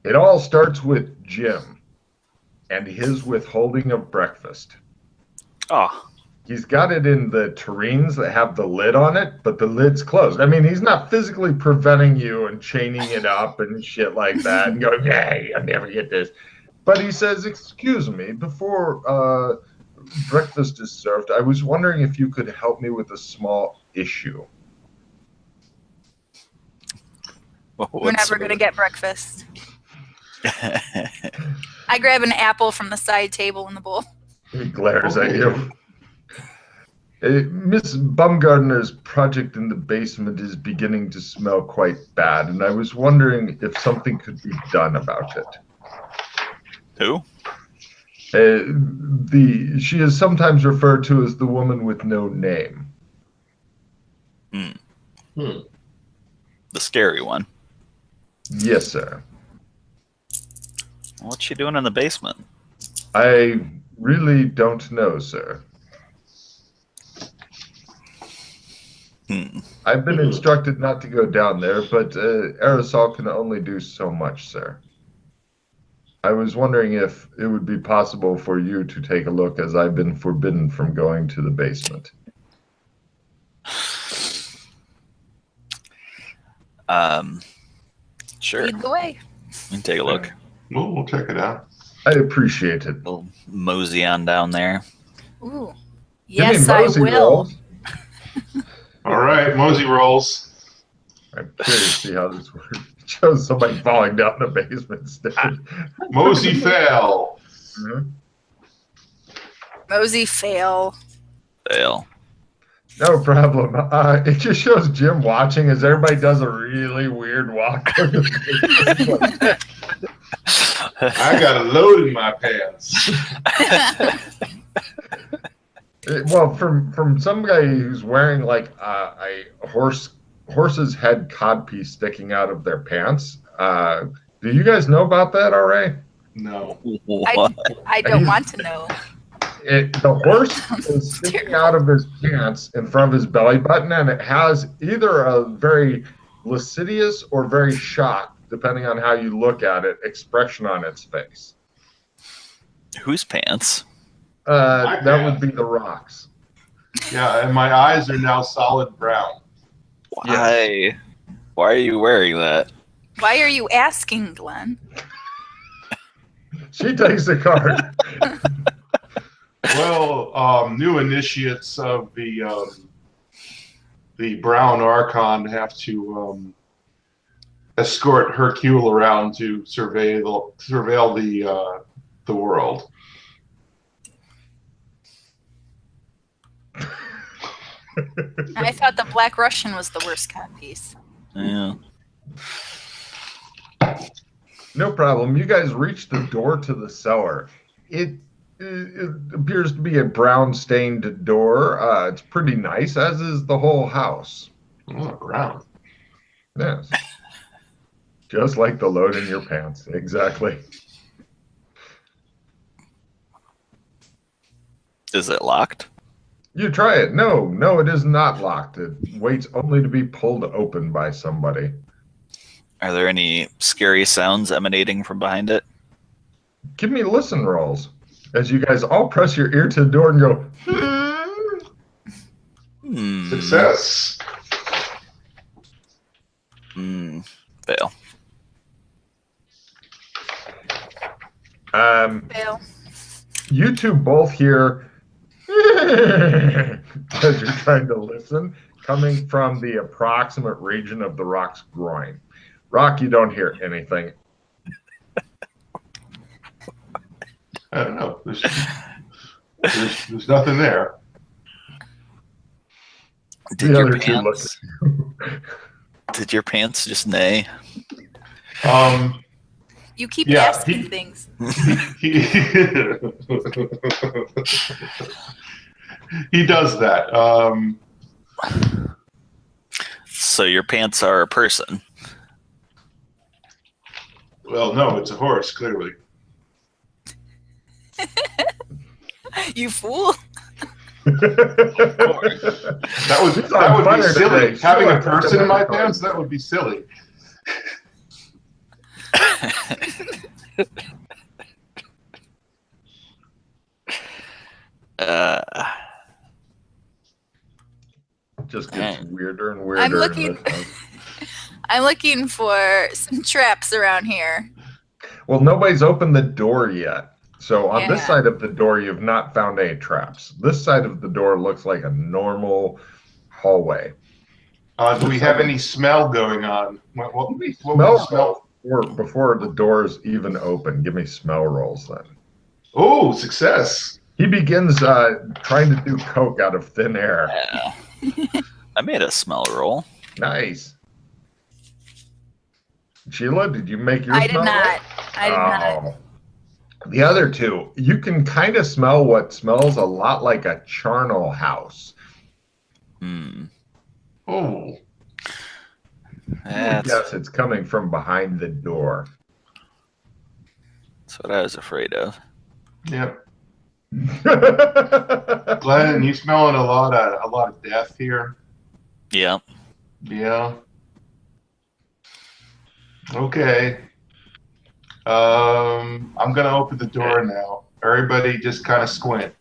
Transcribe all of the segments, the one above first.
It all starts with Jim and his withholding of breakfast. Oh. He's got it in the tureens that have the lid on it, but the lid's closed. I mean, he's not physically preventing you and chaining it up and shit like that and going, hey, I'll never get this. But he says, excuse me, before breakfast is served, I was wondering if you could help me with a small issue. We're never going to get breakfast. I grab an apple from the side table in the bowl. He glares at you. Miss Baumgartner's project in the basement is beginning to smell quite bad, and I was wondering if something could be done about it. Who? She is sometimes referred to as the woman with no name. The scary one. Yes, sir. What's she doing in the basement? I really don't know, sir. I've been instructed not to go down there, but aerosol can only do so much, sir. I was wondering if it would be possible for you to take a look, as I've been forbidden from going to the basement. Sure. Lead the way. We can take a look. We'll check it out. I appreciate it. We'll mosey on down there. Ooh. Yes, I will. Rolls. All right, mosey rolls. I'm curious to see how this works. It shows somebody falling down the basement stairs. Mosey fail. Mosey fail. Fail. No problem. It just shows Jim watching as everybody does a really weird walk. I got a load in my pants. Well, from some guy who's wearing like a horse's head codpiece sticking out of their pants. Do you guys know about that already? No. I don't want to know. The horse is sticking out of his pants in front of his belly button, and it has either a very lascivious or very shocked, depending on how you look at it, expression on its face. Whose pants? That would be the Rock's. Yeah, and my eyes are now solid brown. Why? Yes. Why are you wearing that? Why are you asking, Glenn? She takes the card. Well, new initiates of the Brown Archon have to escort Hercule around to surveil the world. I thought the Black Russian was the worst cut piece. Yeah. No problem. You guys reach the door to the cellar. It appears to be a brown-stained door. It's pretty nice, as is the whole house. Oh, brown. Yes. Just like the load in your pants. Exactly. Is it locked? You try it. No, it is not locked. It waits only to be pulled open by somebody. Are there any scary sounds emanating from behind it? Give me listen rolls. As you guys all press your ear to the door and go, Success. Fail. Fail. You two both hear, as you're trying to listen, coming from the approximate region of the Rock's groin. Rock, you don't hear anything. I don't know. There's nothing there. Did your pants just neigh? You keep asking things. He does that. So your pants are a person. Well, no, it's a horse, clearly. You fool. That would be silly. Having a person in my pants, that would be silly. Just gets Dang. weirder and weirder. I'm looking. I'm looking for some traps around here. Well, nobody's opened the door yet. So on this Yeah. side of the door, you've not found any traps. This side of the door looks like a normal hallway. Do we have any smell going on? What Give me would smell the smell? rolls before the doors even open. Give me smell rolls then. Oh, success. He begins trying to do coke out of thin air. Yeah. I made a smell roll. Nice. Sheila, did you make your I did smell not. roll? I did not. Oh. The other two, you can kind of smell what smells a lot like a charnel house. Hmm. Oh. Yes, it's coming from behind the door. That's what I was afraid of. Yep. Glenn, you smelling a lot of death here? Yeah. Yeah. Okay. I'm gonna open the door now. Everybody just kind of squint.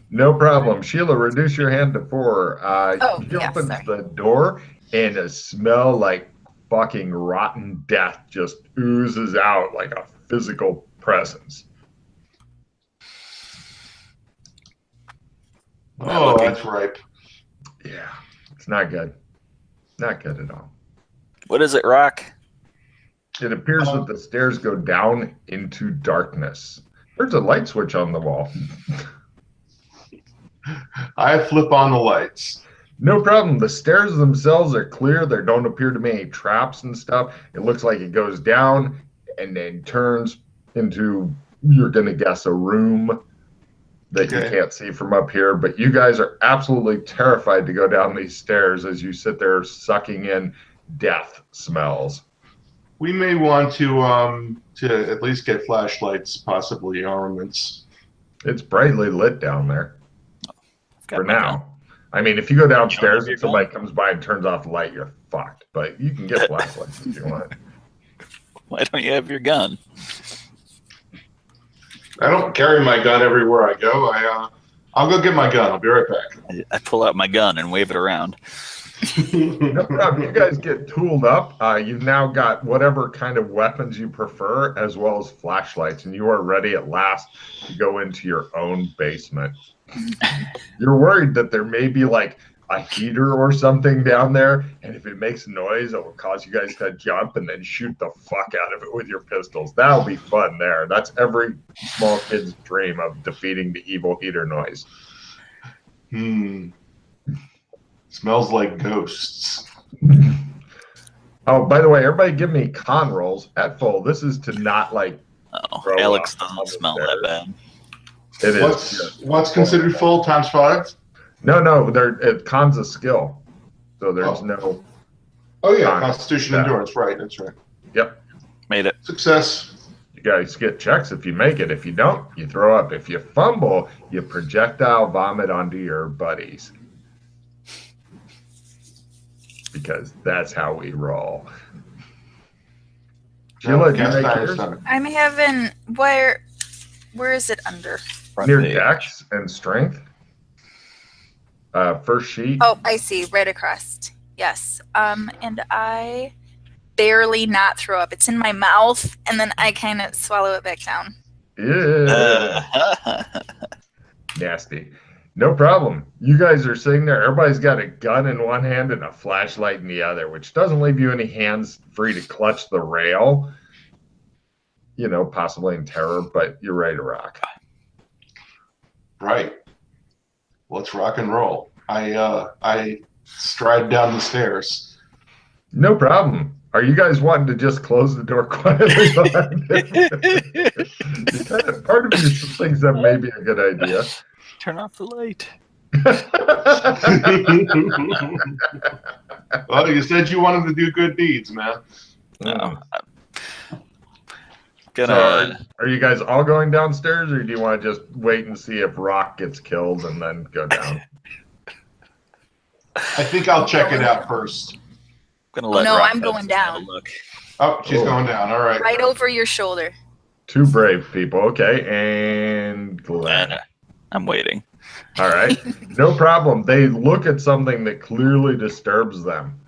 No problem. Sheila, reduce your hand to 4. Oh, She yeah, opens sorry. the door, and a smell like fucking rotten death just oozes out like a physical presence. Oh, that's ripe. Yeah, it's not good. Not good at all. What is it, Rock? It appears that the stairs go down into darkness. There's a light switch on the wall. I flip on the lights. No problem. The stairs themselves are clear. There don't appear to be any traps and stuff. It looks like it goes down and then turns into, you're going to guess, a room that you can't see from up here. But you guys are absolutely terrified to go down these stairs as you sit there sucking in death smells. We may want to at least get flashlights, possibly armaments. It's brightly lit down there Got for my now. gun. I mean, if you go downstairs your and somebody comes by and turns off the light, you're fucked. But you can get flashlights if you want. Why don't you have your gun? I don't carry my gun everywhere I go. I'll go get my gun. I'll be right back. I pull out my gun and wave it around. No problem. You guys get tooled up. You've now got whatever kind of weapons you prefer, as well as flashlights, and you are ready at last to go into your own basement. You're worried that there may be like a heater or something down there, and if it makes noise, it will cause you guys to jump and then shoot the fuck out of it with your pistols. That'll be fun there. That's every small kid's dream of defeating the evil heater noise. Smells like ghosts. Oh, by the way, everybody give me con rolls at full. This is to not like Oh, throw Alex up on doesn't the smell that stairs. bad. It is. What's considered full times 5? No, con's a skill. So there's no. Oh yeah, Con. Constitution Yeah. endurance. Right, that's right. Yep. Made it. Success. You guys get checks if you make it. If you don't, you throw up. If you fumble, you projectile vomit onto your buddies. Because that's how we roll. Sheila, do you make yours? I'm having where is it under? Front Near page. dex and strength. First sheet. Oh, I see, right across. Yes. And I barely not throw up. It's in my mouth, and then I kind of swallow it back down. Yeah. Nasty. No problem. You guys are sitting there. Everybody's got a gun in one hand and a flashlight in the other, which doesn't leave you any hands free to clutch the rail. You know, possibly in terror, but you're ready to rock. Right. Let's rock and roll. I stride down the stairs. No problem. Are you guys wanting to just close the door quietly behind it? Part of you thinks that may be a good idea. Turn off the light. Well, you said you wanted to do good deeds, man. No. So are you guys all going downstairs, or do you want to just wait and see if Rock gets killed and then go down? I think I'll check it out first. gonna let no, Rock I'm going have a down. look. Oh, she's going down. All right. Right over your shoulder. Two brave people. Okay, and Glenn. And I'm waiting. All right, no problem. They look at something that clearly disturbs them.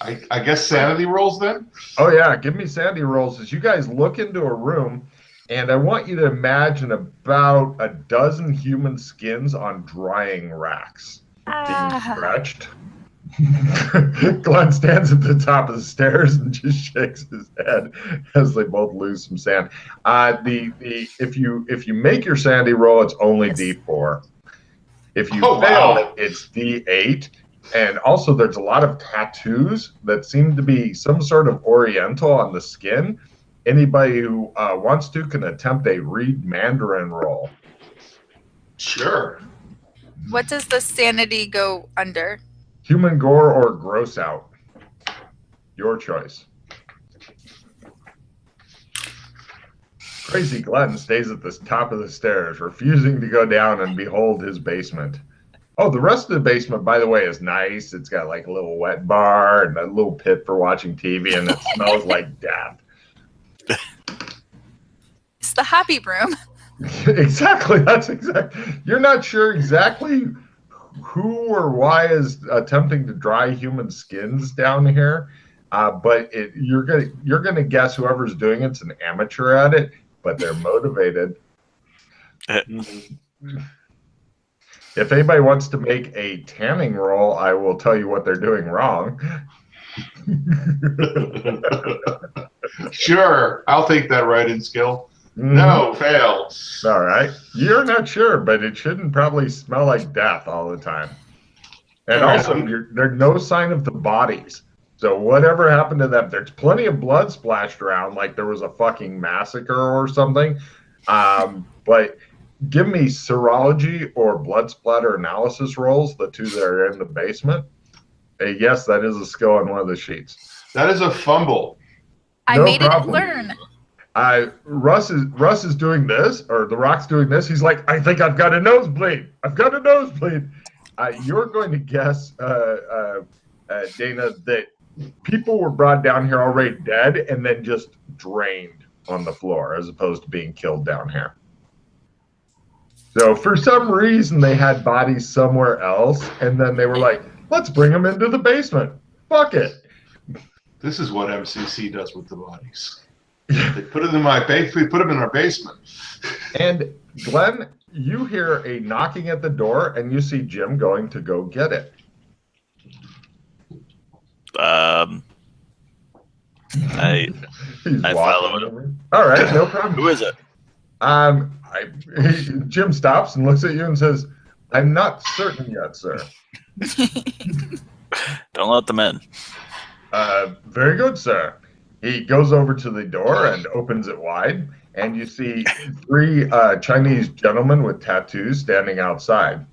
I guess sanity rolls then? Oh yeah, give me sanity rolls as you guys look into a room, and I want you to imagine about a dozen human skins on drying racks being stretched. Glenn stands at the top of the stairs and just shakes his head as they both lose some sand. If you make your sanity roll, it's only D4. If you fail it, it's D8. And also, there's a lot of tattoos that seem to be some sort of Oriental on the skin. Anybody who wants to can attempt a read Mandarin roll. Sure. What does the sanity go under? Human gore or gross out. Your choice. Crazy Glenn stays at the top of the stairs, refusing to go down and behold his basement. Oh, the rest of the basement, by the way, is nice. It's got like a little wet bar and a little pit for watching TV, and it smells like death. It's the happy room. Exactly. That's exact. You're not sure exactly who or why is attempting to dry human skins down here, but you're gonna guess whoever's doing it's an amateur at it, but they're motivated. If anybody wants to make a tanning roll, I will tell you what they're doing wrong. Sure, I'll take that write-in skill. No, fail. All right. You're not sure, but it shouldn't probably smell like death all the time. And also, there's no sign of the bodies. So whatever happened to them, there's plenty of blood splashed around, like there was a fucking massacre or something. But give me serology or blood splatter analysis rolls, the two that are in the basement. Yes, that is a skill on one of the sheets. That is a fumble. I made it learn. Russ is doing this, or the Rock's doing this. He's like, I think I've got a nosebleed. I've got a nosebleed. You're going to guess, Dana, that people were brought down here already dead and then just drained on the floor as opposed to being killed down here. So for some reason, they had bodies somewhere else, and then they were like, let's bring them into the basement. Fuck it. This is what MCC does with the bodies. They put it in my we put them in our basement. And Glenn, you hear a knocking at the door, and you see Jim going to go get it. I follow him. All right, no problem. Who is it? Jim stops and looks at you and says, I'm not certain yet, sir. Don't let them in. Very good, sir. He goes over to the door and opens it wide, and you see three Chinese gentlemen with tattoos standing outside.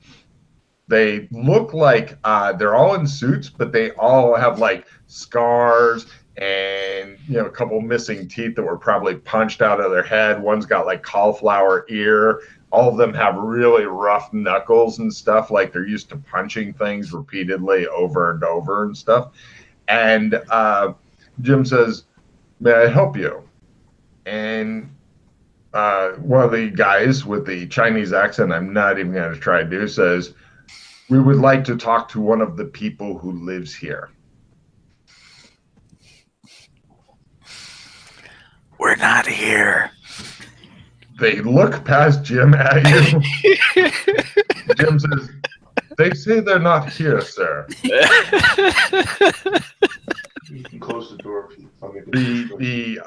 They look like they're all in suits, but they all have like scars and a couple missing teeth that were probably punched out of their head. One's got like cauliflower ear. All of them have really rough knuckles and stuff, like they're used to punching things repeatedly over and over and stuff. And Jim says, may I help you? And one of the guys with the Chinese accent, I'm not even going to try to do, says, we would like to talk to one of the people who lives here. We're not here. They look past Jim at you. Jim says, they say they're not here, sir. You can close the door. The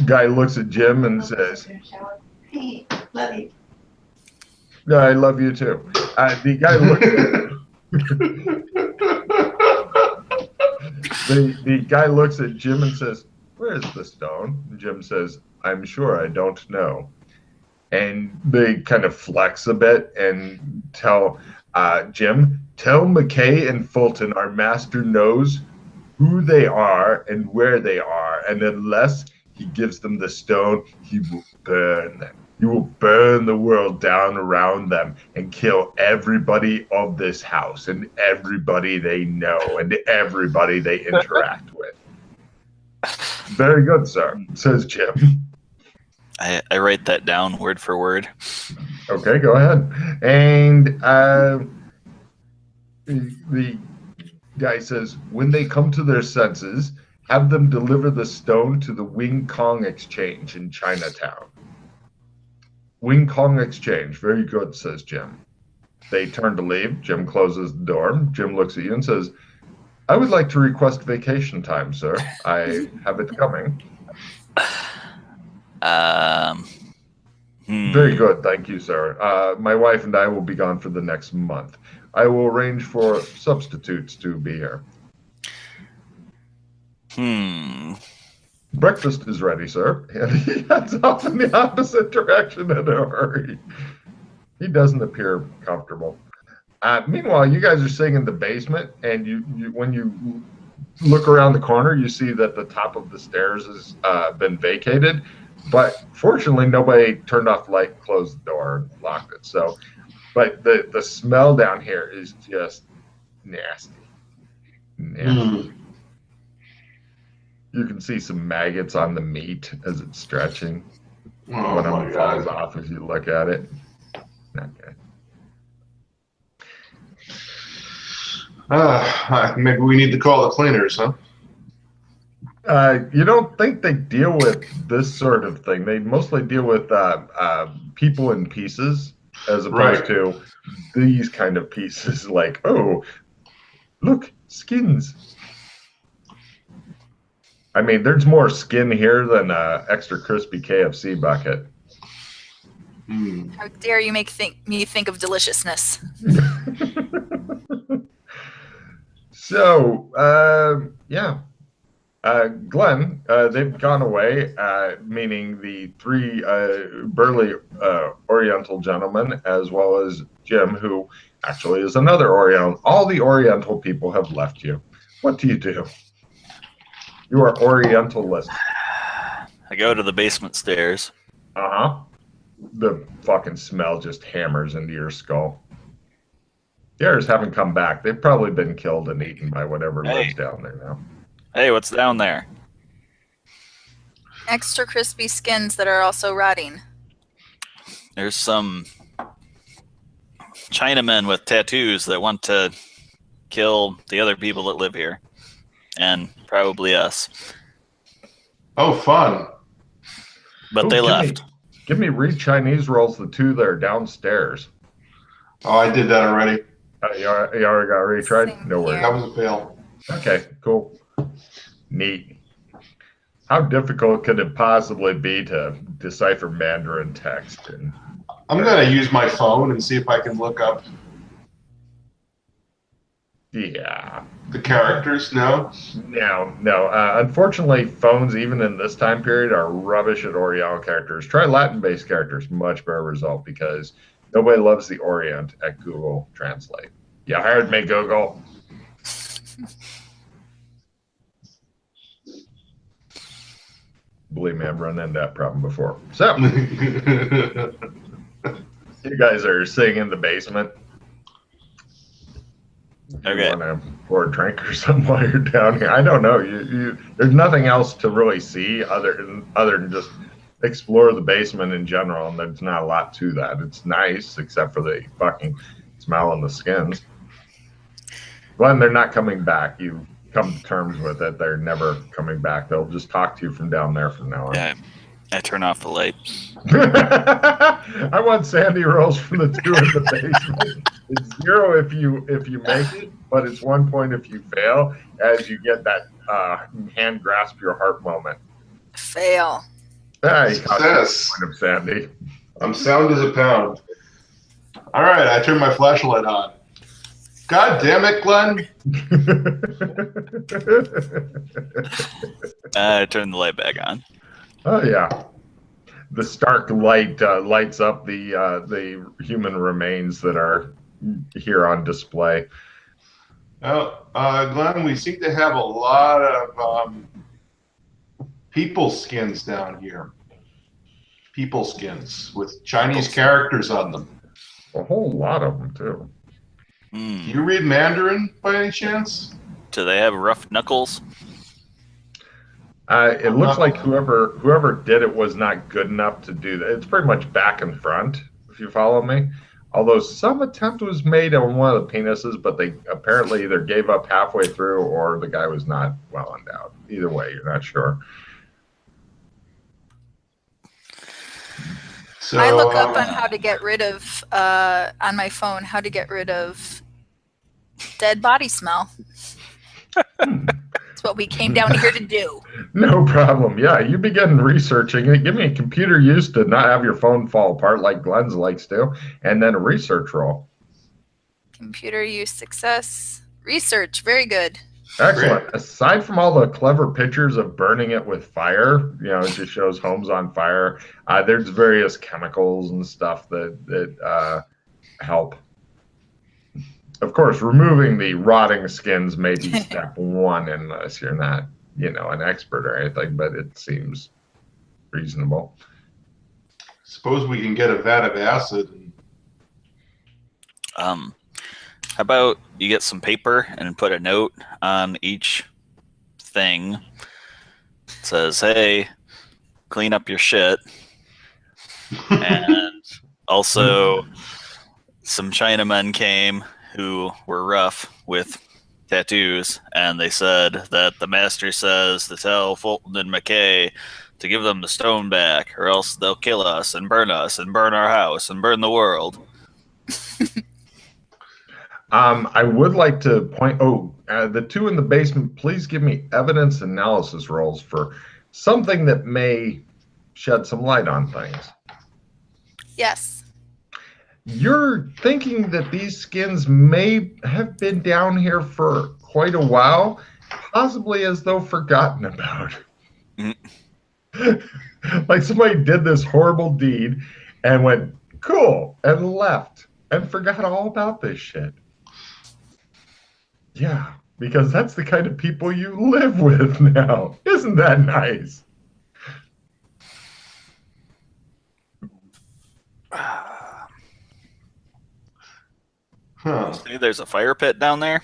guy looks at Jim and says, Hey, love you. no, I love you too. The guy looks at the guy looks at Jim and says, where's the stone? And Jim says, I'm sure I don't know. And they kind of flex a bit and tell Jim, tell McKay and Fulton our master knows who they are and where they are, and unless he gives them the stone, he will burn them. You will burn the world down around them and kill everybody of this house and everybody they know and everybody they interact with. Very good, sir, says Jim. I write that down word for word. Okay, go ahead. And the guy says, when they come to their senses, have them deliver the stone to the Wing Kong Exchange in Chinatown. Wing Kong Exchange. Very good, says Jim. They turn to leave. Jim closes the door. Jim looks at you and says, I would like to request vacation time, sir. I have it coming. Very good, thank you, sir. My wife and I will be gone for the next month. I will arrange for substitutes to be here. Breakfast is ready, sir. And he heads off in the opposite direction in a hurry. He doesn't appear comfortable. Meanwhile, you guys are sitting in the basement, and you when you look around the corner, you see that the top of the stairs has been vacated. But fortunately, nobody turned off the light, closed the door, and locked it. So, but the smell down here is just nasty. Nasty. You can see some maggots on the meat as it's stretching. One of them falls off as you look at it. Okay. Maybe we need to call the cleaners, huh? You don't think they deal with this sort of thing. They mostly deal with people in pieces as opposed to these kind of pieces like, oh, look, skins. I mean, there's more skin here than an extra crispy KFC bucket. How dare you make me think of deliciousness? So, yeah. Glenn, they've gone away, meaning the three burly Oriental gentlemen, as well as Jim, who actually is another Oriental. All the Oriental people have left you. What do? You are Orientalist. I go to the basement stairs. Uh-huh. The fucking smell just hammers into your skull. The others haven't come back. They've probably been killed and eaten by whatever lives down there now. Hey, what's down there? Extra crispy skins that are also rotting. There's some Chinamen with tattoos that want to kill the other people that live here. And probably us. Oh, fun. But they left. Give me read Chinese rolls, the two that are downstairs. Oh, I did that already. You already got retried? No worries. That was a fail. Okay, cool. Neat. How difficult could it possibly be to decipher Mandarin text? I'm going to use my phone and see if I can look up the characters. No? No. Unfortunately, phones, even in this time period, are rubbish at Oriental characters. Try Latin-based characters. Much better result because nobody loves the Orient at Google Translate. You heard me, Google. Believe me, I've run into that problem before. So, you guys are sitting in the basement. Okay. You want to pour a drink or something while you're down here? I don't know. There's nothing else to really see other than just explore the basement in general, and there's not a lot to that. It's nice, except for the fucking smell and the skins. Glenn, they're not coming back. You come to terms with it. They're never coming back. They'll just talk to you from down there from now on. Yeah, I turn off the light. I want Sandy rolls from the two in the basement. It's 0 if you make it, but it's 1 point if you fail, as you get that hand grasp your heart moment. Fail. Success. Point of Sandy. I'm sound as a pound. All right, I turned my flashlight on. God damn it, Glenn. I turn the light back on. Oh yeah, the stark light lights up the human remains that are here on display. Oh, Glenn, we seem to have a lot of people skins down here. people skins with Chinese characters on them. A whole lot of them too. Do you read Mandarin by any chance? Do they have rough knuckles? It looks like whoever did it was not good enough to do that. It's pretty much back and front, if you follow me. Although some attempt was made on one of the penises, but they apparently either gave up halfway through or the guy was not well endowed. Either way, you're not sure. So, I look up on how to get rid of on my phone how to get rid of dead body smell. That's what we came down here to do. No problem. Yeah, you begin researching it. Give me a computer use to not have your phone fall apart like Glenn's likes to, and then a research roll. Computer use success. Research, very good. Excellent. Aside from all the clever pictures of burning it with fire, it just shows homes on fire. There's various chemicals and stuff that help. Of course, removing the rotting skins may be step one unless you're not, an expert or anything, but it seems reasonable. Suppose we can get a vat of acid. How about you get some paper and put a note on each thing. It says, hey, clean up your shit. And also, some Chinamen came who were rough with tattoos, and they said that the master says to tell Fulton and McKay to give them the stone back, or else they'll kill us and burn our house and burn the world. I would like to point. The two in the basement. Please give me evidence analysis rolls for something that may shed some light on things. Yes. You're thinking that these skins may have been down here for quite a while, possibly as though forgotten about. Like somebody did this horrible deed and went, cool, and left and forgot all about this shit. Yeah, because that's the kind of people you live with now. Isn't that nice? See, there's a fire pit down there.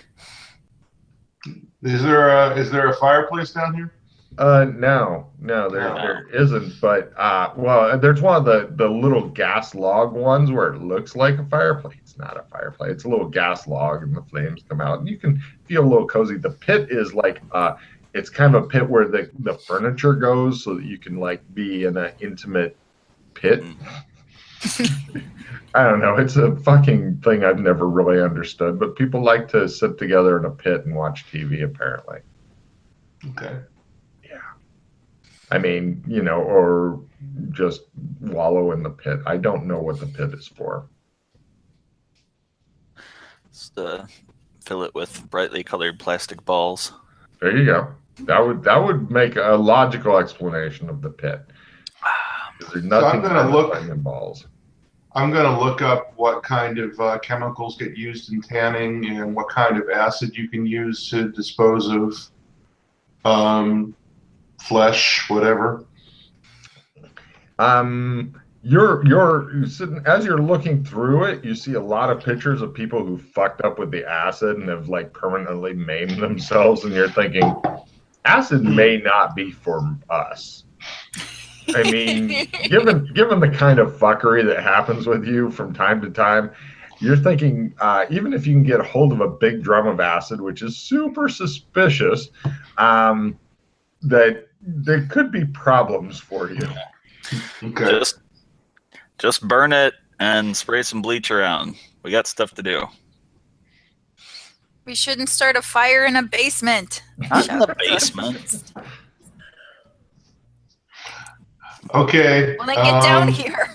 Is there a fireplace down here? No, there isn't. But there's one of the little gas log ones where it looks like a fireplace. It's not a fireplace. It's a little gas log, and the flames come out, and you can feel a little cozy. The pit is like it's kind of a pit where the furniture goes, so that you can like be in an intimate pit. I don't know. It's a fucking thing I've never really understood, but people like to sit together in a pit and watch TV, apparently. Okay. I mean, or just wallow in the pit. I don't know what the pit is for. Just fill it with brightly colored plastic balls. There you go. That would make a logical explanation of the pit. There's nothing in balls. I'm going to look up what kind of chemicals get used in tanning and what kind of acid you can use to dispose of flesh, whatever. You're sitting, as you're looking through it, you see a lot of pictures of people who fucked up with the acid and have like permanently maimed themselves, and you're thinking, acid may not be for us. I mean, given the kind of fuckery that happens with you from time to time, you're thinking, even if you can get a hold of a big drum of acid, which is super suspicious, that there could be problems for you. Okay. Just burn it and spray some bleach around. We got stuff to do. We shouldn't start a fire in a basement. Not in the basement. Okay. When I get down here,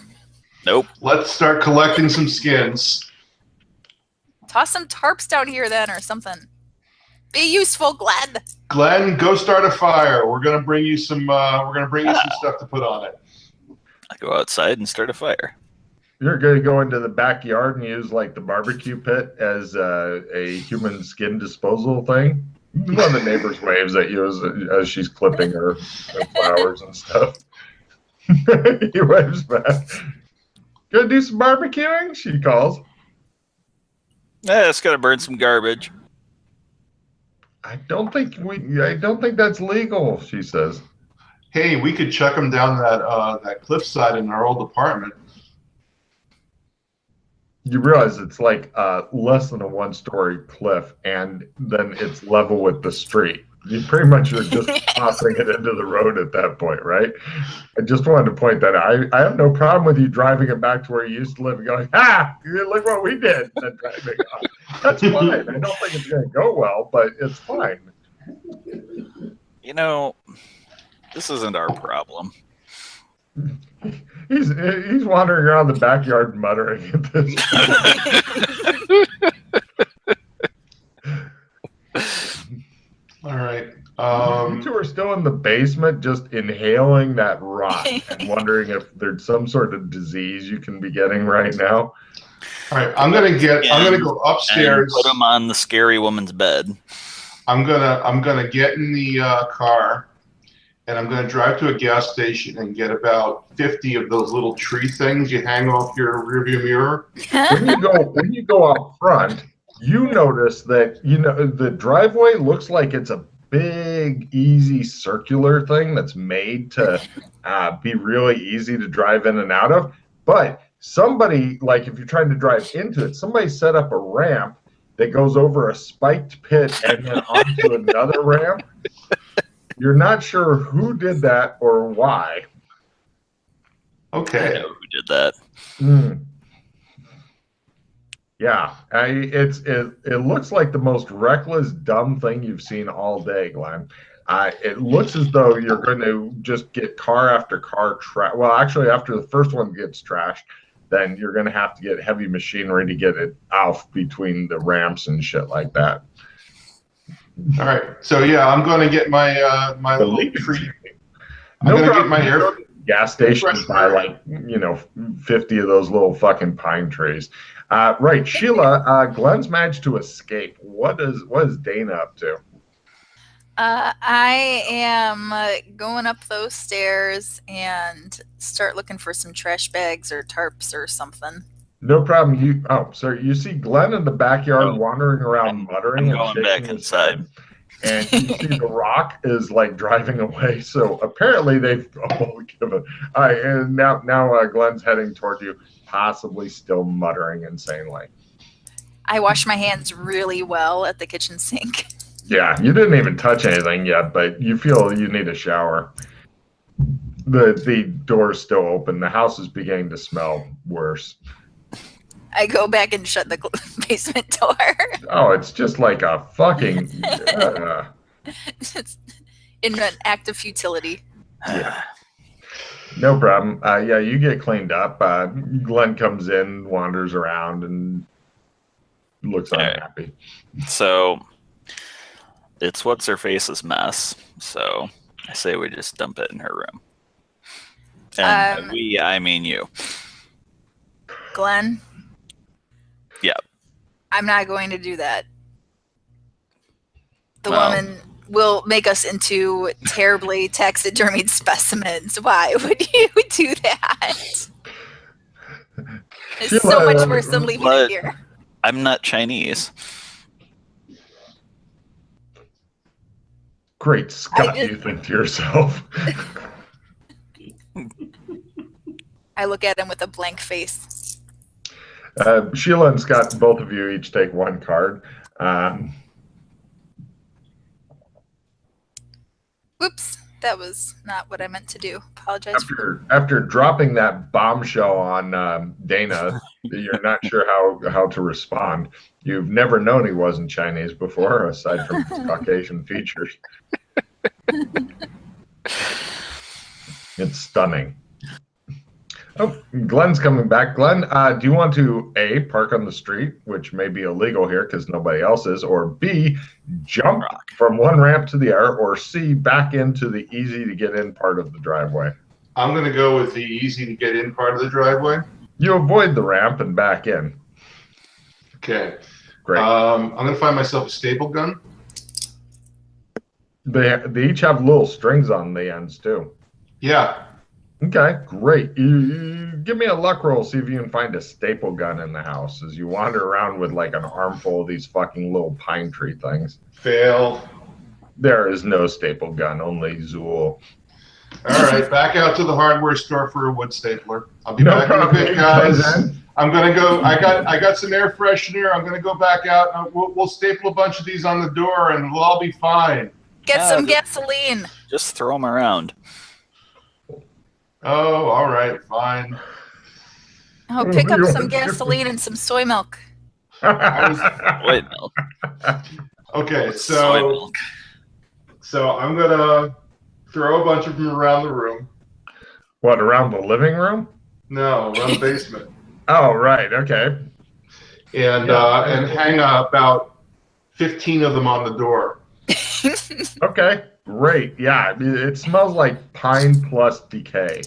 Nope. Let's start collecting some skins. toss some tarps down here then, or something. Be useful, Glenn. Glenn, go start a fire. We're gonna bring you some. Some stuff to put on it. I go outside and start a fire. You're going to go into the backyard and use like the barbecue pit as a human skin disposal thing. One of the neighbors waves at you as she's clipping her flowers and stuff. He waves back. Gonna do some barbecuing? She calls. Yeah, it's gonna burn some garbage. I don't think that's legal, she says. Hey, we could chuck them down that cliffside in our old apartment. You realize it's like less than a one-story cliff, and then it's level with the street. You pretty much are just tossing it into the road at that point, right? I just wanted to point that out. I have no problem with you driving it back to where you used to live and going, look what we did, and then driving off. That's fine. I don't think it's going to go well, but it's fine. You know, this isn't our problem. He's wandering around the backyard muttering at this. All right. You two are still in the basement, just inhaling that rot and wondering if there's some sort of disease you can be getting right now. All right. I'm gonna go upstairs. And put him on the scary woman's bed. I'm gonna get in the car, and I'm gonna drive to a gas station and get about 50 of those little tree things you hang off your rearview mirror. When you go out front, you notice that the driveway looks like it's a big, easy circular thing that's made to be really easy to drive in and out of. But somebody, like if you're trying to drive into it, somebody set up a ramp that goes over a spiked pit and then onto another ramp. You're not sure who did that or why. Okay. I know who did that. Yeah, it looks like the most reckless, dumb thing you've seen all day, Glenn. It looks as though you're going to just get car after car well, actually, after the first one gets trashed, then you're going to have to get heavy machinery to get it off between the ramps and shit like that. All right. So yeah, I'm going to get my my little tree. I'm going to get my air gas station and buy 50 of those little fucking pine trees. Right, Sheila. Glenn's managed to escape. What is Dana up to? I am going up those stairs and start looking for some trash bags or tarps or something. No problem. You see Glenn in the backyard wandering around muttering and shaking back his inside. head. And you see the rock is like driving away. So apparently they've all given. And now Glenn's heading toward you, possibly still muttering insanely. I wash my hands really well at the kitchen sink. Yeah, you didn't even touch anything yet, but you feel you need a shower. The door's still open. The house is beginning to smell worse. I go back and shut the basement door. Oh, it's just like a fucking... It's in an act of futility. Yeah. No problem. Yeah, you get cleaned up. Glenn comes in, wanders around, and looks unhappy. So, it's what's-her-face's mess. So, I say we just dump it in her room. And I mean you. Glenn? Yeah. I'm not going to do that. The woman will make us into terribly taxidermied specimens. Why would you do that? It's so much worse than leaving it here. I'm not Chinese. Great Scott, you think to yourself. I look at him with a blank face. Sheila and Scott, both of you each take one card. Whoops, that was not what I meant to do. Apologize. After dropping that bombshell on Dana, you're not sure how to respond. You've never known he wasn't Chinese before, aside from his Caucasian features. It's stunning. Oh, Glenn's coming back. Glenn, do you want to A, park on the street, which may be illegal here because nobody else is, or B, jump from one ramp to the other, or C, back into the easy to get in part of the driveway? I'm going to go with the easy to get in part of the driveway. You avoid the ramp and back in. Okay. Great. I'm going to find myself a staple gun. They each have little strings on the ends, too. Yeah. Okay, great. You give me a luck roll, see if you can find a staple gun in the house as you wander around with like an armful of these fucking little pine tree things. Fail. There is no staple gun, only Zool. All right, back out to the hardware store for a wood stapler. I'll be No back problem. in a bit, He comes guys. in. I'm gonna go. I got some air freshener. I'm gonna go back out. We'll staple a bunch of these on the door, and we'll all be fine. Get some just- gasoline. Just throw them around. Oh, all right, fine. Oh, pick up some gasoline and some soy milk. Wait, milk. Okay, Soy so milk. I'm gonna throw a bunch of them around the room. What, around the living room? No, around the basement, Oh, right. Okay. and hang about 15 of them on the door. Okay. Great. Yeah. I mean, it smells like pine plus decay.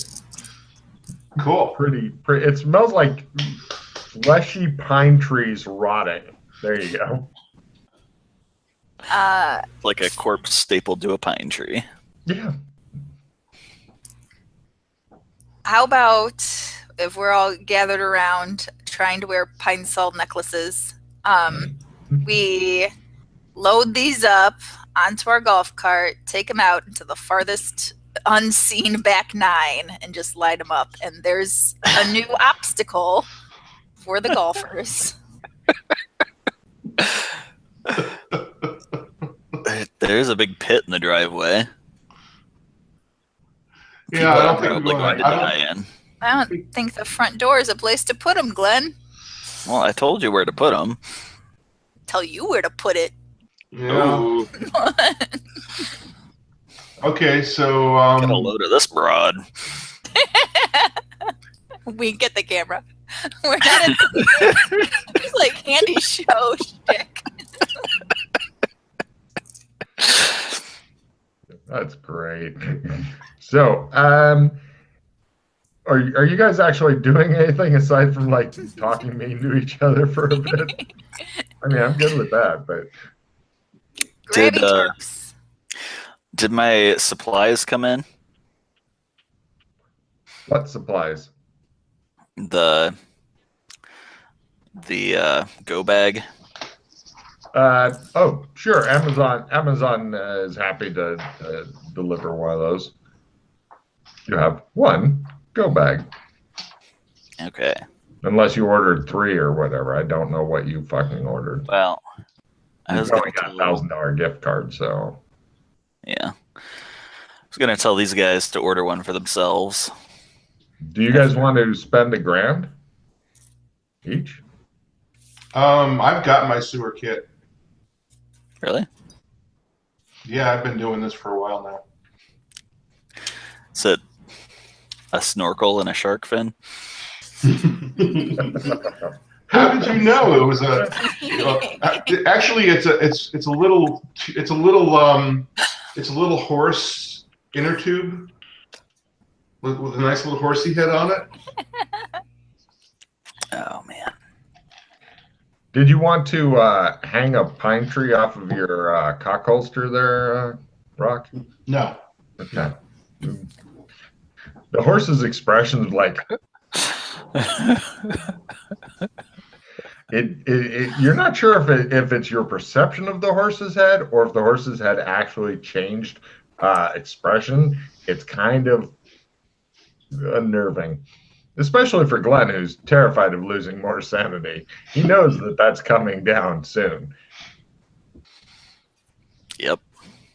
Cool. Pretty. It smells like fleshy pine trees rotting. There you go. Like a corpse stapled to a pine tree. Yeah. How about if we're all gathered around trying to wear pine sol necklaces, we load these up onto our golf cart, take them out into the farthest unseen back nine, and just light them up. And there's a new obstacle for the golfers. There's a big pit in the driveway. Yeah, I don't think Probably we're going going. to die in. I don't think the front door is a place to put them, Glenn. Well, I told you where to put them. Tell you where to put it. Yeah. Ooh, Okay, so get a load of this broad. We get the camera. We're not in it's like handy show shtick. That's great. So, are you guys actually doing anything aside from like talking mean to each other for a bit? I mean, I'm good with that, but Gravy Did, terps. Did my supplies come in? what supplies? The go bag. Oh, sure. Amazon is happy to deliver one of those. You have one go bag, Okay. unless you ordered 3 or whatever. I don't know what you fucking ordered. Well, I You was probably going got a to. $1,000 gift card, so Yeah. I was gonna tell these guys to order one for themselves. do you guys want to spend $1,000 each? I've got my sewer kit. Really? Yeah, I've been doing this for a while now. Is it a snorkel and a shark fin? How did you know it was a? Actually, it's a little horse inner tube with a nice little horsey head on it. Oh man. Did you want to hang a pine tree off of your cock holster there, Rock? No. Okay. The horse's expression is like you're not sure if it's your perception of the horse's head or if the horse's head actually changed expression. It's kind of unnerving, especially for Glenn, who's terrified of losing more sanity. He knows that that's coming down soon. Yep.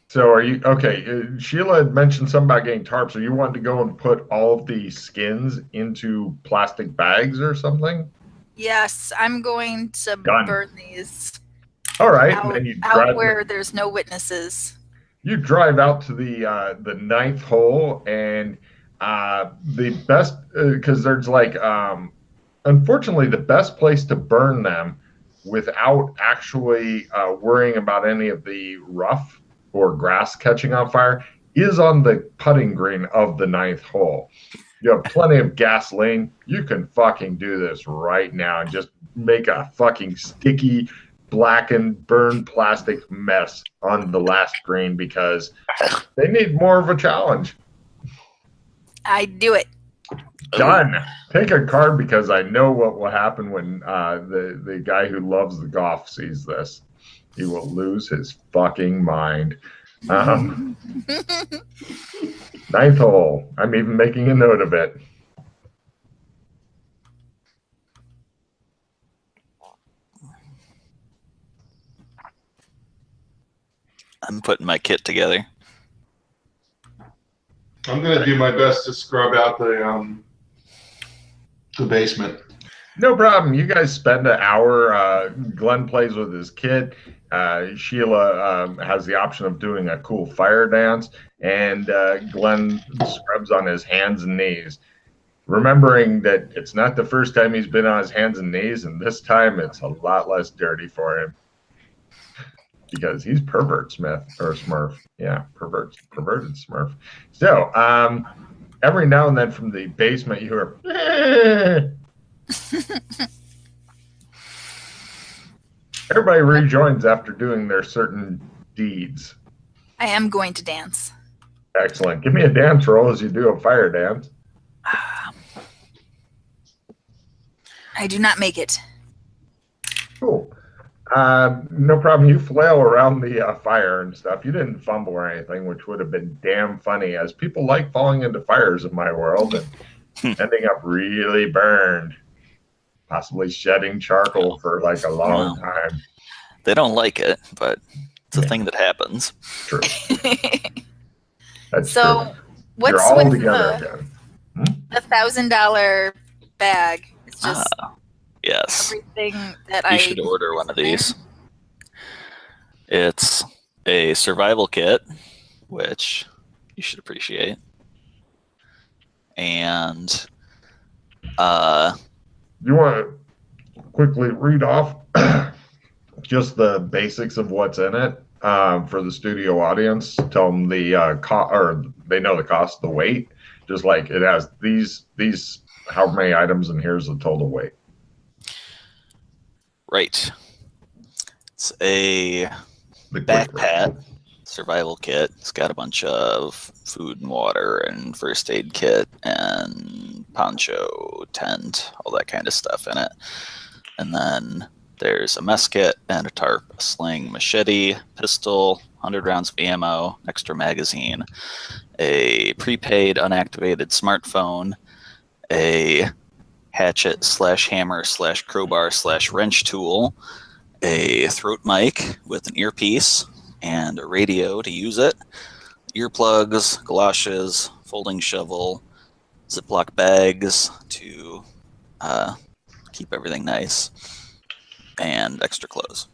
So are you okay? Sheila had mentioned something about getting tarps. Are you wanting to go and put all of the skins into plastic bags or something? Yes, I'm going to Done. burn these All right, out, and then you out drive. where there's no witnesses. You drive out to the ninth hole, and the best because there's like unfortunately the best place to burn them without actually worrying about any of the rough or grass catching on fire is on the putting green of the ninth hole. You have plenty of gasoline. You can fucking do this right now and just make a fucking sticky, blackened, burned plastic mess on the last green because they need more of a challenge. I do it. Done. Take a card because I know what will happen when the guy who loves the golf sees this. He will lose his fucking mind. Ninth hole. I'm even making a note of it. I'm putting my kit together. I'm gonna do my best to scrub out the basement. No problem. You guys spend an hour. Glenn plays with his kid. Sheila has the option of doing a cool fire dance, and Glenn scrubs on his hands and knees, remembering that it's not the first time he's been on his hands and knees, and this time it's a lot less dirty for him because he's pervert Smith or Smurf. Yeah, perverted Smurf. So every now and then from the basement you hear. Everybody rejoins after doing their certain deeds. I am going to dance. Excellent. Give me a dance roll as you do a fire dance. I do not make it. Cool. No problem. You flail around the fire and stuff. You didn't fumble or anything, which would have been damn funny, as people like falling into fires in my world and ending up really burned, possibly shedding charcoal for like a long time. They don't like it, but it's a thing that happens. True. That's so, true. What's You're all with together again. the $1,000 bag? It's just yes. everything that You should order one of these. It's a survival kit, which you should appreciate. And you want to quickly read off just the basics of what's in it for the studio audience? Tell them the or they know the cost, the weight. Just like it has these how many items, and here's the total weight. Right. It's a backpack survival kit. It's got a bunch of food and water and first aid kit and poncho, tent, all that kind of stuff in it. And then there's a mess kit and a tarp, a sling, machete, pistol, 100 rounds of ammo, extra magazine, a prepaid unactivated smartphone, a hatchet / hammer / crowbar / wrench tool, a throat mic with an earpiece and a radio to use it, earplugs, galoshes, folding shovel, Ziploc bags to keep everything nice, and extra clothes.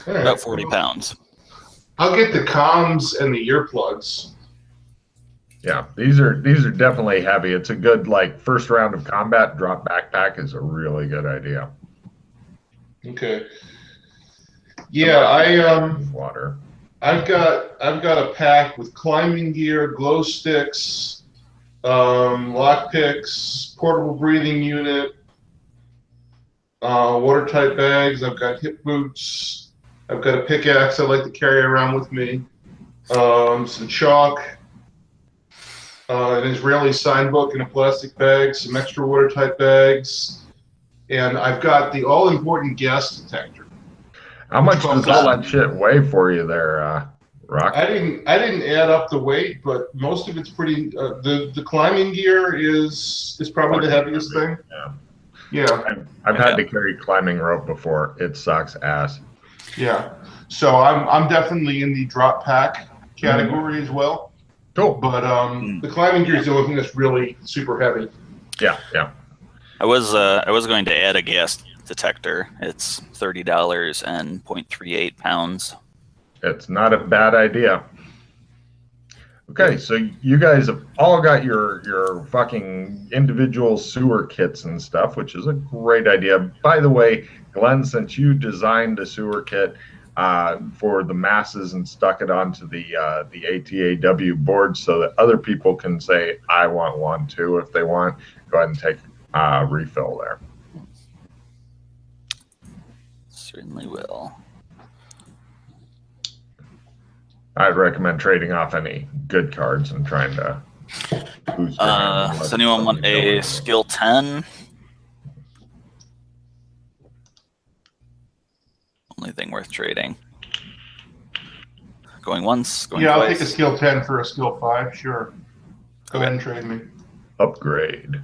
Right. About 40 pounds. I'll get the comms and the earplugs. Yeah, these are definitely heavy. It's a good first round of combat. Drop backpack is a really good idea. Okay. Yeah, water. I've got a pack with climbing gear, glow sticks, lock picks, portable breathing unit, watertight bags. I've got hip boots. I've got a pickaxe I like to carry around with me. Some chalk, an Israeli sign book in a plastic bag, some extra watertight bags, and I've got the all-important gas detector. How much does all that shit weigh for you there, Rock? I didn't add up the weight, but most of it's pretty. The climbing gear is probably the heaviest thing. Yeah. I've had to carry climbing rope before. It sucks ass. Yeah. So I'm definitely in the drop pack category as well. Cool. But the climbing gear is the only thing that's really super heavy. Yeah. I was going to add a gas detector. It's $30 and 0.38 pounds. It's not a bad idea. Okay, so you guys have all got your fucking individual sewer kits and stuff, which is a great idea. By the way, Glenn, since you designed a sewer kit for the masses and stuck it onto the ATAW board so that other people can say, I want one too if they want, go ahead and take a refill there. Certainly will. I'd recommend trading off any good cards and trying to Boost your hand Does anyone want a skill 10? Only thing worth trading. Going once, going Yeah, twice. I'll take a skill 10 for a skill 5, sure. Go ahead and trade me. Upgrade.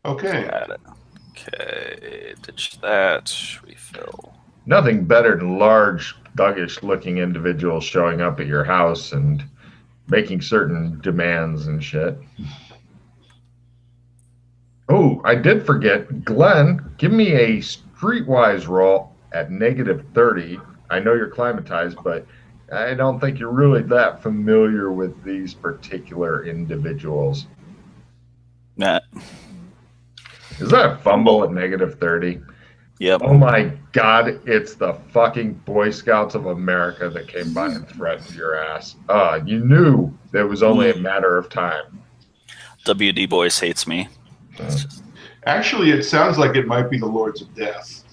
Okay. Got it. Okay, ditch that. Refill. Nothing better than large, thuggish-looking individuals showing up at your house and making certain demands and shit. Oh, I did forget. Glenn, give me a streetwise roll at -30. I know you're climatized, but I don't think you're really that familiar with these particular individuals. Nah. Is that a fumble at -30? Yep. Oh my God, it's the fucking Boy Scouts of America that came by and threatened your ass. You knew that it was only a matter of time. WD Boys hates me. Actually, it sounds like it might be the Lords of Death.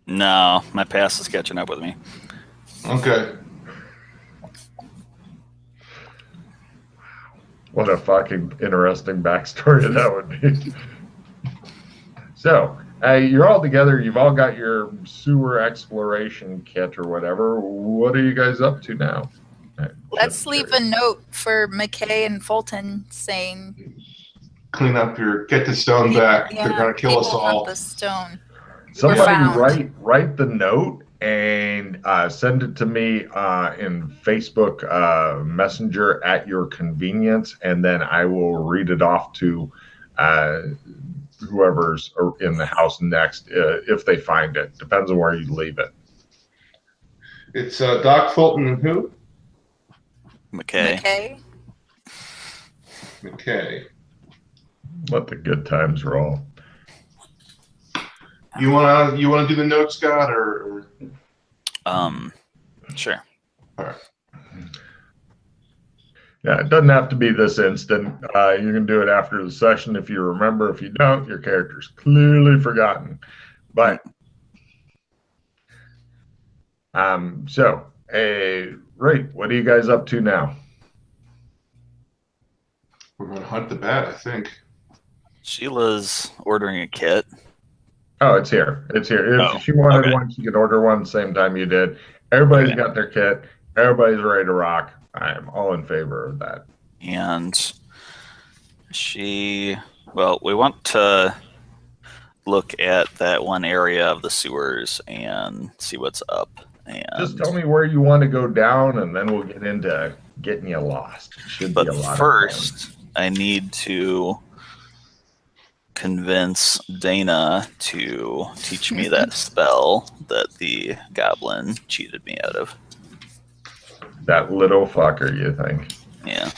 No, my past is catching up with me. Okay. What a fucking interesting backstory that would be. So, you're all together. You've all got your sewer exploration kit or whatever. What are you guys up to now? Let's leave a note for McKay and Fulton saying, Clean up get the stone back. yeah, They're going to kill us people all. want the stone. Somebody found. write the note and send it to me in Facebook Messenger at your convenience, and then I will read it off to whoever's in the house next if they find it. Depends on where you leave it. It's Doc Fulton and who? McKay. McKay. Let the good times roll. You wanna do the note, Scott, or? Sure. All right. Yeah, it doesn't have to be this instant. You can do it after the session if you remember. If you don't, your character's clearly forgotten. But right, what are you guys up to now? We're going to hunt the bat, I think. Sheila's ordering a kit. Oh, it's here. It's here. If she wanted one, she could order one the same time you did. Everybody's got their kit. Everybody's ready to rock. I am all in favor of that. And we want to look at that one area of the sewers and see what's up. And just tell me where you want to go down, and then we'll get into getting you lost. But first, I need to convince Dana to teach me that spell that the goblin cheated me out of. That little fucker, you think? Yeah.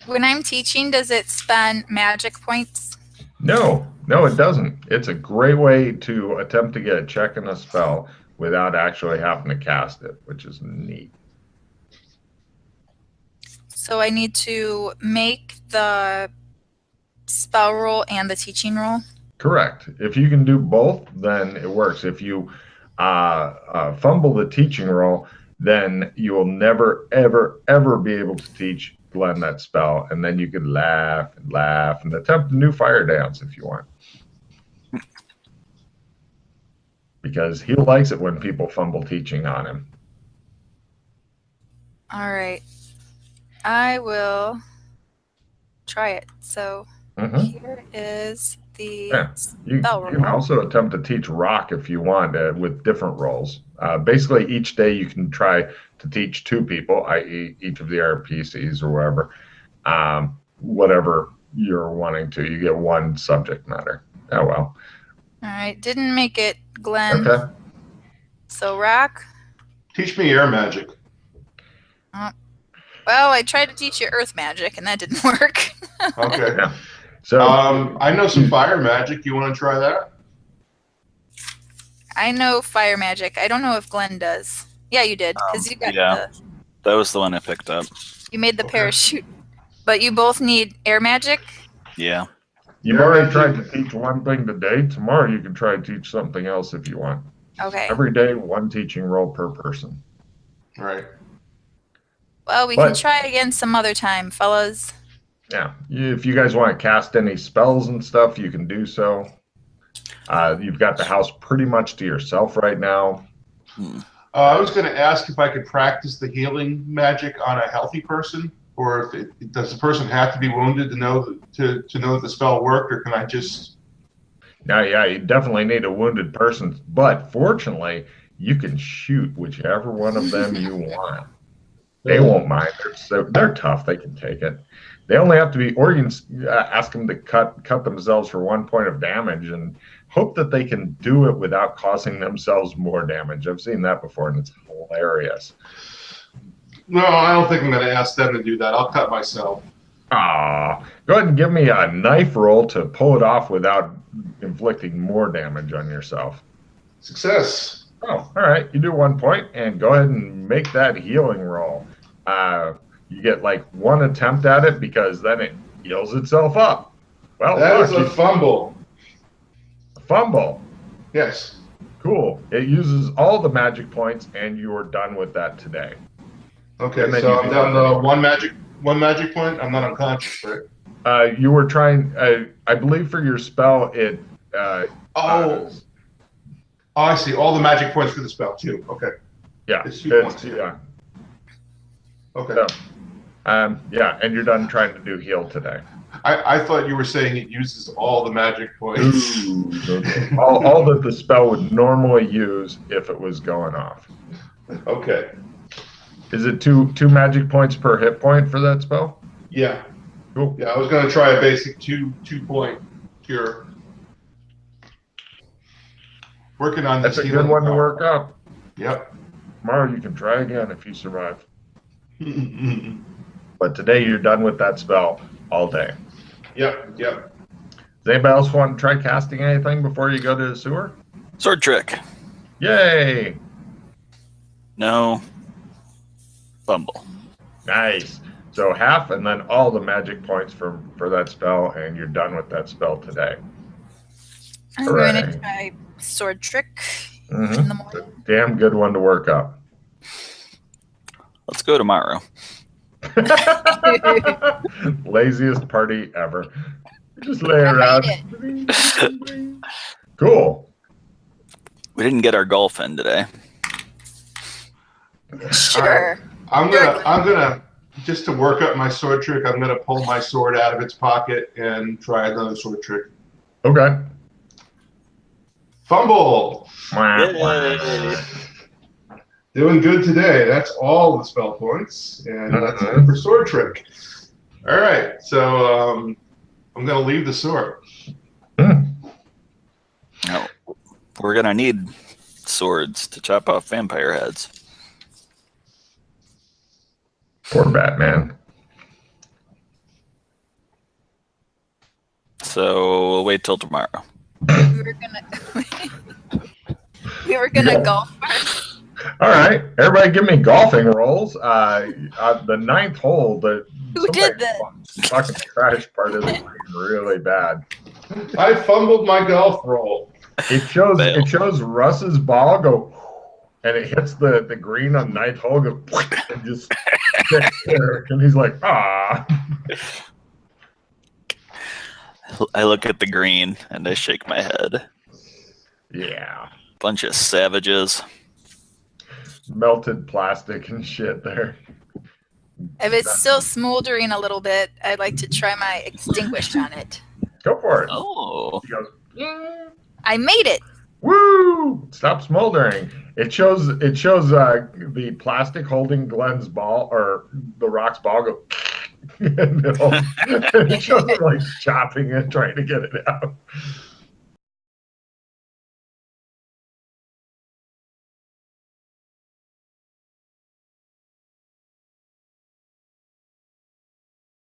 When I'm teaching, does it spend magic points? No, it doesn't. It's a great way to attempt to get a check and a spell without actually having to cast it, which is neat. So I need to make the spell roll and the teaching roll? Correct. If you can do both, then it works. If you fumble the teaching roll, then you will never, ever, ever be able to teach Glenn that spell, and then you could laugh and attempt a new fire dance if you want. Because he likes it when people fumble teaching on him. All right. I will try it. So here is the You can also attempt to teach rock if you want with different roles. Basically, each day you can try to teach 2 people, i.e. each of the RPCs or whatever you're wanting to. You get 1 subject matter. Oh, well. All right. Didn't make it, Glenn. Okay. So rock. Teach me air magic. Well, I tried to teach you earth magic, and that didn't work. Okay. Yeah. So I know some fire magic. You want to try that? I know fire magic. I don't know if Glenn does. Yeah, you did, because you got that was the one I picked up. You made the parachute, but you both need air magic. Yeah. You've already tried to teach one thing today. Tomorrow you can try to teach something else if you want. Okay. Every day, 1 teaching role per person. Right. Well, we can try again some other time, fellas. Yeah, if you guys want to cast any spells and stuff, you can do so. You've got the house pretty much to yourself right now. I was going to ask if I could practice the healing magic on a healthy person, or if does the person have to be wounded to know that the spell worked, or can I just? Now, yeah, you definitely need a wounded person, but fortunately, you can shoot whichever one of them you want. They won't mind. They're tough. They can take it. They only have to be, or you can ask them to cut themselves for 1 point of damage and hope that they can do it without causing themselves more damage. I've seen that before, and it's hilarious. No, I don't think I'm going to ask them to do that. I'll cut myself. Go ahead and give me a knife roll to pull it off without inflicting more damage on yourself. Success. Oh, all right. You do 1 point, and go ahead and make that healing roll. You get like one attempt at it because then it heals itself up. Well, that is a fumble. A fumble. Yes. Cool. It uses all the magic points, and you are done with that today. Okay, so I'm down to one magic point. I'm not unconscious, right? You were trying. I believe for your spell, it. I see. All the magic points for the spell too. Okay. Yeah. It's 2 points. Yeah. Okay. So, yeah, and you're done trying to do heal today. I thought you were saying it uses all the magic points. all that the spell would normally use if it was going off. Okay. Is it two magic points per hit point for that spell? Yeah. Cool. Yeah, I was going to try a basic two point cure. Working on this. That's a good one to work up. Yep. Tomorrow you can try again if you survive. But today you're done with that spell all day. Yep. Does anybody else want to try casting anything before you go to the sewer? Sword trick. Yay! No. Fumble. Nice. So half and then all the magic points for that spell, and you're done with that spell today. I'm going to try sword trick in the morning. It's a damn good one to work up. Let's go tomorrow. Laziest party ever. Just lay around. Cool. We didn't get our golf in today. Sure. I'm gonna just to work up my sword trick. I'm gonna pull my sword out of its pocket and try another sword trick. Okay. Fumble. Yay. Doing good today. That's all the spell points, and that's it for sword trick. All right, so I'm gonna leave the sword. No, we're gonna need swords to chop off vampire heads. Poor Batman. So we'll wait till tomorrow. We were gonna golf first. All right, everybody, give me golfing rolls. The ninth hole, Who did that? Fucking crash part is really bad. I fumbled my golf roll. It shows Russ's ball go, and it hits the green on ninth hole, go and just sticks there, and he's like, ah. I look at the green and I shake my head. Yeah. Bunch of savages. Melted plastic and shit there. If it's still smoldering a little bit, I'd like to try my extinguish on it. Go for it. Oh. He goes, "Mm." I made it. Woo! Stop smoldering. It shows the plastic holding Glenn's ball or the rock's ball go. And it shows it like chopping it, trying to get it out.